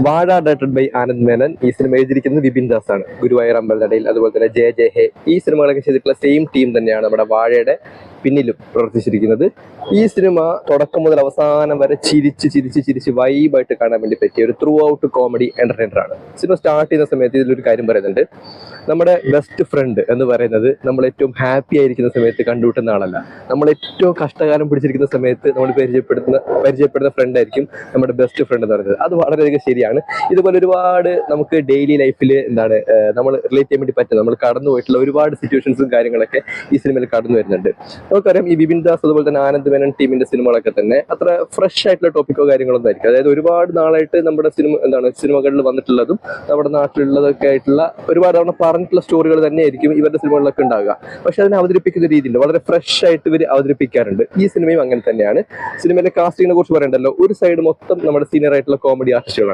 വാഴ directed by Anand Menon. ഈ cinema എഴുതിയിരിക്കുന്നത് വിപിൻ ദാസ് ആണ്. ഗുരുവായൂർ അമ്പലനടയിൽ, അതുപോലെ തന്നെ ജെ ജെ ഹേ, ഈ സിനിമകളൊക്കെ ചെയ്തിട്ടുള്ള സെയിം ടീം തന്നെയാണ് നമ്മുടെ വാഴയുടെ പിന്നിലും പ്രവർത്തിച്ചിരിക്കുന്നത്. ഈ സിനിമ തുടക്കം മുതൽ അവസാനം വരെ ചിരിച്ച് ചിരിച്ച് ചിരിച്ച് വൈബായിട്ട് കാണാൻ വേണ്ടി പറ്റിയ ഒരു ത്രൂ ഔട്ട് കോമഡി എന്റർടൈനർ ആണ്. സിനിമ സ്റ്റാർട്ട് ചെയ്യുന്ന സമയത്ത് ഇതിലൊരു കാര്യം പറയുന്നുണ്ട്. നമ്മുടെ ബെസ്റ്റ് ഫ്രണ്ട് എന്ന് പറയുന്നത് നമ്മൾ ഏറ്റവും ഹാപ്പി ആയിരിക്കുന്ന സമയത്ത് കണ്ടുകിട്ടുന്ന ആളല്ല, നമ്മൾ ഏറ്റവും കഷ്ടകാലം പിടിച്ചിരിക്കുന്ന സമയത്ത് നമ്മൾ പരിചയപ്പെടുന്ന ഫ്രണ്ട് ആയിരിക്കും നമ്മുടെ ബെസ്റ്റ് ഫ്രണ്ട് എന്ന് പറയുന്നത്. അത് വളരെയധികം ശരിയാണ്. ഇതുപോലെ ഒരുപാട് നമുക്ക് ഡെയിലി ലൈഫിൽ നമ്മൾ റിലേറ്റ് ചെയ്യാൻ വേണ്ടി പറ്റും, നമ്മൾ കടന്നു പോയിട്ടുള്ള ഒരുപാട് സിറ്റുവേഷൻസും കാര്യങ്ങളൊക്കെ ഈ സിനിമയിൽ കടന്നു വരുന്നുണ്ട്. നമുക്കറിയാം, ഈ വിപിൻ ദാസ് അതുപോലെ തന്നെ ആനന്ദ് മേനൻ ടീമിന്റെ സിനിമകളൊക്കെ തന്നെ അത്ര ഫ്രഷ് ആയിട്ടുള്ള ടോപ്പിക്കോ കാര്യങ്ങളൊന്നും ആയിരിക്കും. അതായത് ഒരുപാട് നാളായിട്ട് നമ്മുടെ സിനിമകളിൽ വന്നിട്ടുള്ളതും നമ്മുടെ നാട്ടിലുള്ളതൊക്കെ ആയിട്ടുള്ള ഒരുപാട് തവണ പറഞ്ഞിട്ടുള്ള സ്റ്റോറികൾ തന്നെയായിരിക്കും ഇവരുടെ സിനിമകളിലൊക്കെ ഉണ്ടാവുക. പക്ഷെ അതിനെ അവതരിപ്പിക്കുന്ന രീതിയിൽ വളരെ ഫ്രഷ് ആയിട്ട് ഇവർ അവതരിപ്പിക്കാറുണ്ട്. ഈ സിനിമയും അങ്ങനെ തന്നെയാണ്. സിനിമയിലെ കാസ്റ്റിങ്ങിനെ കുറിച്ച് പറയണ്ടല്ലോ, ഒരു സൈഡ് മൊത്തം നമ്മുടെ സീനിയർ ആയിട്ടുള്ള കോമഡി ആർട്ടിസ്റ്റുകളാണ്.